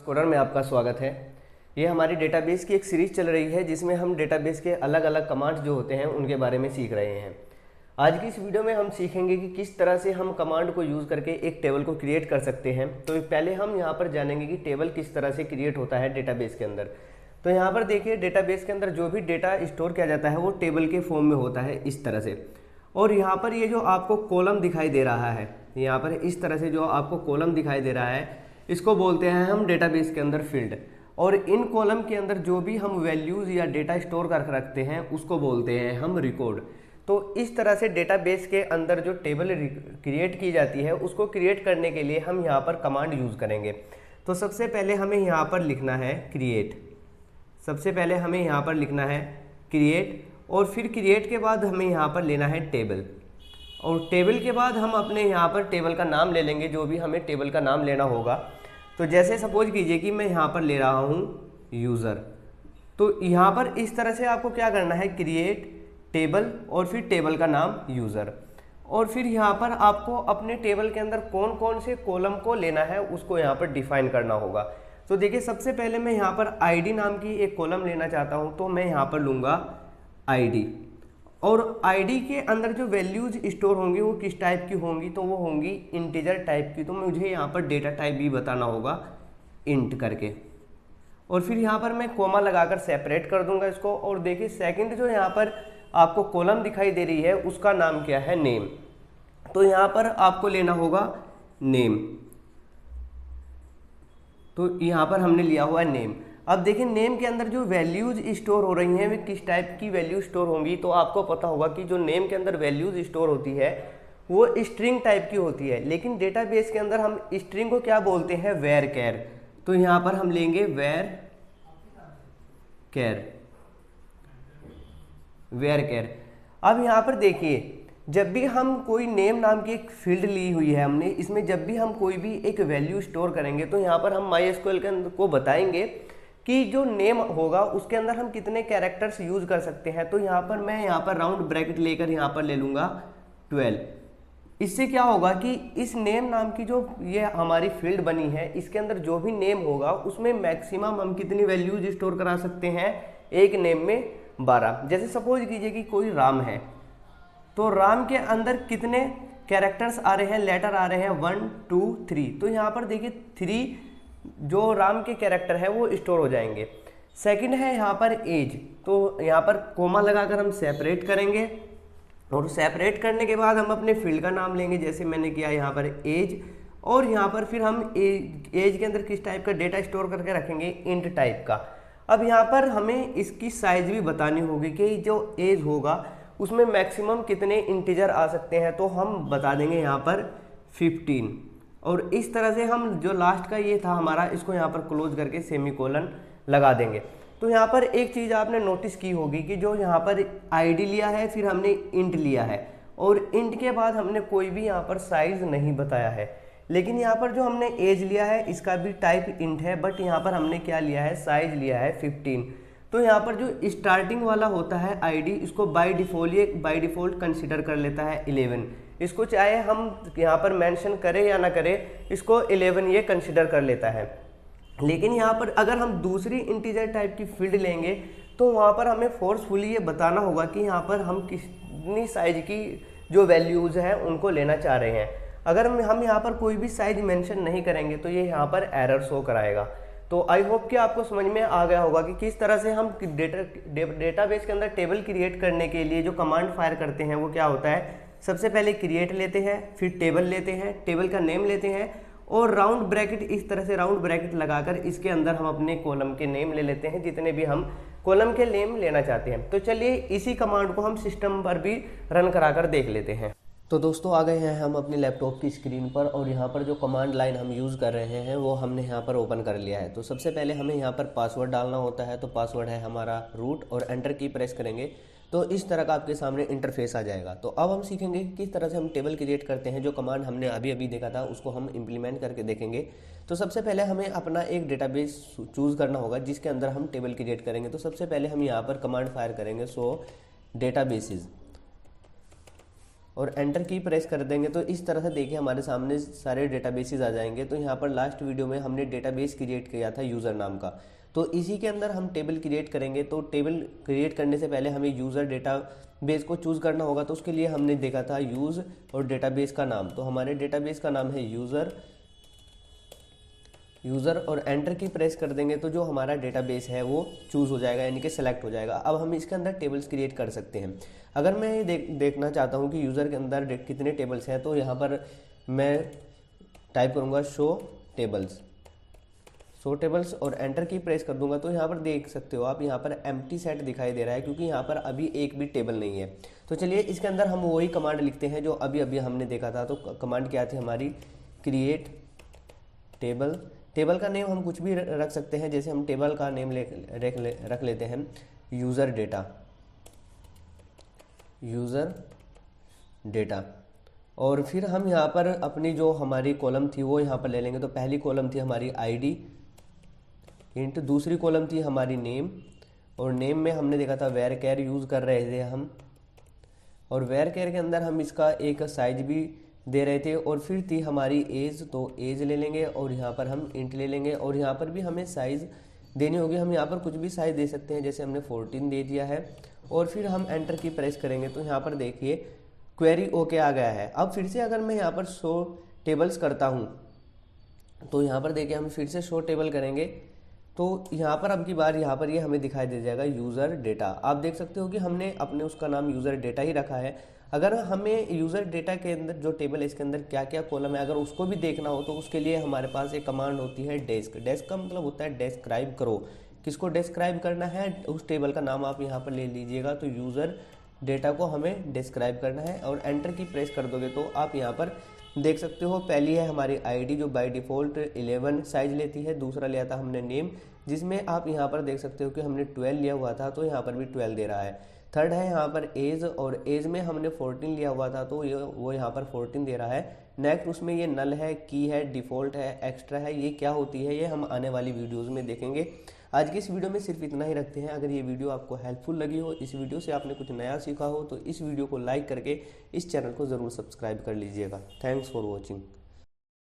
Coder में आपका स्वागत है। ये हमारी डेटाबेस की एक सीरीज़ चल रही है जिसमें हम डेटाबेस के अलग अलग कमांड्स जो होते हैं उनके बारे में सीख रहे हैं। आज की इस वीडियो में हम सीखेंगे कि किस तरह से हम कमांड को यूज़ करके एक टेबल को क्रिएट कर सकते हैं। तो पहले हम यहाँ पर जानेंगे कि टेबल किस तरह से क्रिएट होता है डेटाबेस के अंदर। तो यहाँ पर देखिए, डेटाबेस के अंदर जो भी डेटा स्टोर किया जाता है वो टेबल के फॉर्म में होता है इस तरह से। और यहाँ पर ये जो आपको कॉलम दिखाई दे रहा है, यहाँ पर इस तरह से जो आपको कॉलम दिखाई दे रहा है, इसको बोलते हैं हम डेटाबेस के अंदर फील्ड। और इन कॉलम के अंदर जो भी हम वैल्यूज़ या डेटा स्टोर कर रखते हैं उसको बोलते हैं हम रिकॉर्ड। तो इस तरह से डेटाबेस के अंदर जो टेबल क्रिएट की जाती है उसको क्रिएट करने के लिए हम यहाँ पर कमांड यूज़ करेंगे। तो सबसे पहले हमें यहाँ पर लिखना है क्रिएट। सबसे पहले हमें यहाँ पर लिखना है क्रिएट, और फिर क्रिएट के बाद हमें यहाँ पर लेना है टेबल। और टेबल के बाद हम अपने यहाँ पर टेबल का नाम ले लेंगे, जो भी हमें टेबल का नाम लेना होगा। तो जैसे सपोज कीजिए कि मैं यहाँ पर ले रहा हूँ यूज़र। तो यहाँ पर इस तरह से आपको क्या करना है, क्रिएट टेबल और फिर टेबल का नाम यूज़र। और फिर यहाँ पर आपको अपने टेबल के अंदर कौन कौन से कॉलम को लेना है उसको यहाँ पर डिफाइन करना होगा। तो देखिए, सबसे पहले मैं यहाँ पर आईडी नाम की एक कॉलम लेना चाहता हूँ, तो मैं यहाँ पर लूँगा आईडी। और आईडी के अंदर जो वैल्यूज स्टोर होंगी वो किस टाइप की होंगी, तो वो होंगी इंटीजर टाइप की। तो मुझे यहाँ पर डेटा टाइप भी बताना होगा इंट करके। और फिर यहाँ पर मैं कोमा लगाकर सेपरेट कर दूंगा इसको। और देखिए, सेकंड जो यहाँ पर आपको कॉलम दिखाई दे रही है उसका नाम क्या है, नेम। तो यहाँ पर आपको लेना होगा नेम। तो यहाँ पर हमने लिया हुआ है नेम। अब देखिए, नेम के अंदर जो वैल्यूज स्टोर हो रही हैं वे किस टाइप की वैल्यू स्टोर होंगी। तो आपको पता होगा कि जो नेम के अंदर वैल्यूज स्टोर होती है वो स्ट्रिंग टाइप की होती है, लेकिन डेटाबेस के अंदर हम स्ट्रिंग को क्या बोलते हैं, वेर कैर। तो यहाँ पर हम लेंगे वेर कैर, वेर कैर। अब यहाँ पर देखिए, जब भी हम कोई नेम नाम की एक फील्ड ली हुई है हमने, इसमें जब भी हम कोई भी एक वैल्यू स्टोर करेंगे तो यहाँ पर हम माईएसक्यूएल के अंदर को बताएंगे कि जो नेम होगा उसके अंदर हम कितने कैरेक्टर्स यूज कर सकते हैं। तो यहाँ पर मैं यहाँ पर राउंड ब्रैकेट लेकर यहाँ पर ले लूँगा 12। इससे क्या होगा कि इस नेम नाम की जो ये हमारी फील्ड बनी है इसके अंदर जो भी नेम होगा उसमें मैक्सिमम हम कितनी वैल्यूज स्टोर करा सकते हैं, एक नेम में 12। जैसे सपोज कीजिए कि कोई राम है, तो राम के अंदर कितने कैरेक्टर्स आ रहे हैं, लेटर आ रहे हैं 1 2 3। तो यहाँ पर देखिए 3 जो राम के कैरेक्टर है वो स्टोर हो जाएंगे। सेकंड है यहाँ पर एज, तो यहाँ पर कोमा लगाकर हम सेपरेट करेंगे। और सेपरेट करने के बाद हम अपने फील्ड का नाम लेंगे, जैसे मैंने किया यहाँ पर एज। और यहाँ पर फिर हम एज के अंदर किस टाइप का डेटा स्टोर करके रखेंगे, इंट टाइप का। अब यहाँ पर हमें इसकी साइज भी बतानी होगी कि जो एज होगा उसमें मैक्सिमम कितने इंटीजर आ सकते हैं। तो हम बता देंगे यहाँ पर 15। और इस तरह से हम जो लास्ट का ये था हमारा, इसको यहाँ पर क्लोज करके सेमीकोलन लगा देंगे। तो यहाँ पर एक चीज़ आपने नोटिस की होगी कि जो यहाँ पर आईडी लिया है फिर हमने इंट लिया है, और इंट के बाद हमने कोई भी यहाँ पर साइज नहीं बताया है। लेकिन यहाँ पर जो हमने एज लिया है इसका भी टाइप इंट है, बट यहाँ पर हमने क्या लिया है, साइज लिया है 15। तो यहाँ पर जो स्टार्टिंग वाला होता है आईडी, इसको बाय डिफ़ॉल्ट कंसीडर कर लेता है 11। इसको चाहे हम यहाँ पर मेंशन करें या ना करें, इसको 11 ये कंसीडर कर लेता है। लेकिन यहाँ पर अगर हम दूसरी इंटीजर टाइप की फील्ड लेंगे तो वहाँ पर हमें फोर्सफुली ये बताना होगा कि यहाँ पर हम कितनी साइज की जो वैल्यूज़ हैं उनको लेना चाह रहे हैं। अगर हम यहाँ पर कोई भी साइज मेंशन नहीं करेंगे तो ये यहाँ पर एरर शो कराएगा। तो आई होप कि आपको समझ में आ गया होगा कि किस तरह से हम डेटाबेस के अंदर टेबल क्रिएट करने के लिए जो कमांड फायर करते हैं वो क्या होता है। सबसे पहले क्रिएट लेते हैं, फिर टेबल लेते हैं, टेबल का नेम लेते हैं, और राउंड ब्रैकेट, इस तरह से राउंड ब्रैकेट लगाकर इसके अंदर हम अपने कॉलम के नेम ले लेते हैं, जितने भी हम कॉलम के नेम लेना चाहते हैं। तो चलिए इसी कमांड को हम सिस्टम पर भी रन कराकर देख लेते हैं। तो दोस्तों, आ गए हैं हम अपने लैपटॉप की स्क्रीन पर, और यहाँ पर जो कमांड लाइन हम यूज़ कर रहे हैं वो हमने यहाँ पर ओपन कर लिया है। तो सबसे पहले हमें यहाँ पर पासवर्ड डालना होता है। तो पासवर्ड है हमारा रूट, और एंटर की प्रेस करेंगे तो इस तरह का आपके सामने इंटरफेस आ जाएगा। तो अब हम सीखेंगे कि किस तरह से हम टेबल क्रिएट करते हैं। जो कमांड हमने अभी अभी देखा था उसको हम इम्प्लीमेंट करके देखेंगे। तो सबसे पहले हमें अपना एक डेटाबेस चूज़ करना होगा जिसके अंदर हम टेबल क्रिएट करेंगे। तो सबसे पहले हम यहाँ पर कमांड फायर करेंगे, सो डेटाबेसेस। और एंटर की प्रेस कर देंगे तो इस तरह से देखिए हमारे सामने सारे डेटाबेसेस आ जाएंगे। तो यहाँ पर लास्ट वीडियो में हमने डेटाबेस क्रिएट किया था यूज़र नाम का, तो इसी के अंदर हम टेबल क्रिएट करेंगे। तो टेबल क्रिएट करने से पहले हमें यूज़र डेटाबेस को चूज़ करना होगा, तो उसके लिए हमने देखा था यूज़ और डेटाबेस का नाम। तो हमारे डेटाबेस का नाम है यूज़र और एंटर की प्रेस कर देंगे तो जो हमारा डेटाबेस है वो चूज़ हो जाएगा, यानी कि सेलेक्ट हो जाएगा। अब हम इसके अंदर टेबल्स क्रिएट कर सकते हैं। अगर मैं ये देखना चाहता हूँ कि यूज़र के अंदर कितने टेबल्स हैं, तो यहाँ पर मैं टाइप करूँगा शो टेबल्स और एंटर की प्रेस कर दूंगा। तो यहाँ पर देख सकते हो आप, यहाँ पर एम्प्टी सेट दिखाई दे रहा है क्योंकि यहाँ पर अभी एक भी टेबल नहीं है। तो चलिए इसके अंदर हम वही कमांड लिखते हैं जो अभी अभी हमने देखा था। तो कमांड क्या थी हमारी, क्रिएट टेबल का नेम हम कुछ भी रख सकते हैं, जैसे हम टेबल का नेम रख लेते हैं यूज़र डेटा। और फिर हम यहाँ पर अपनी जो हमारी कॉलम थी वो यहाँ पर ले लेंगे। तो पहली कॉलम थी हमारी आईडी इंट, दूसरी कॉलम थी हमारी नेम, और नेम में हमने देखा था वेर कैर यूज़ कर रहे थे हम, और वेर कैर के अंदर हम इसका एक साइज भी दे रहे थे। और फिर थी हमारी एज, तो एज ले लेंगे और यहाँ पर हम इंट ले लेंगे, और यहाँ पर भी हमें साइज़ देनी होगी। हम यहाँ पर कुछ भी साइज़ दे सकते हैं, जैसे हमने 14 दे दिया है। और फिर हम एंटर की प्रेस करेंगे तो यहाँ पर देखिए क्वेरी ओके आ गया है। अब फिर से अगर मैं यहाँ पर शो टेबल्स करता हूँ तो यहाँ पर देखिए हम फिर से शो टेबल करेंगे तो यहाँ पर अब की बार यहाँ पर ये हमें दिखाई दे जाएगा यूज़र डेटा। आप देख सकते हो कि हमने अपने उसका नाम यूज़र डेटा ही रखा है। अगर हमें यूज़र डेटा के अंदर जो टेबल है इसके अंदर क्या क्या कॉलम है अगर उसको भी देखना हो तो उसके लिए हमारे पास एक कमांड होती है डेस्क का मतलब होता है डिस्क्राइब करो। किसको डिस्क्राइब करना है, उस टेबल का नाम आप यहाँ पर ले लीजिएगा। तो यूज़र डेटा को हमें डिस्क्राइब करना है और एंटर की प्रेस कर दोगे तो आप यहाँ पर देख सकते हो पहली है हमारी आईडी जो बाय डिफ़ॉल्ट 11 साइज लेती है, दूसरा लिया था हमने नेम जिसमें आप यहाँ पर देख सकते हो कि हमने 12 लिया हुआ था तो यहाँ पर भी 12 दे रहा है। थर्ड है यहाँ पर एज, और एज में हमने 14 लिया हुआ था तो वो यहाँ पर 14 दे रहा है। नेक्स्ट उसमें ये नल है, की है, डिफ़ॉल्ट है, एक्स्ट्रा है, ये क्या होती है ये हम आने वाली वीडियोज़ में देखेंगे। आज की इस वीडियो में सिर्फ इतना ही रखते हैं। अगर ये वीडियो आपको हेल्पफुल लगी हो, इस वीडियो से आपने कुछ नया सीखा हो तो इस वीडियो को लाइक करके इस चैनल को ज़रूर सब्सक्राइब कर लीजिएगा। Thanks for watching.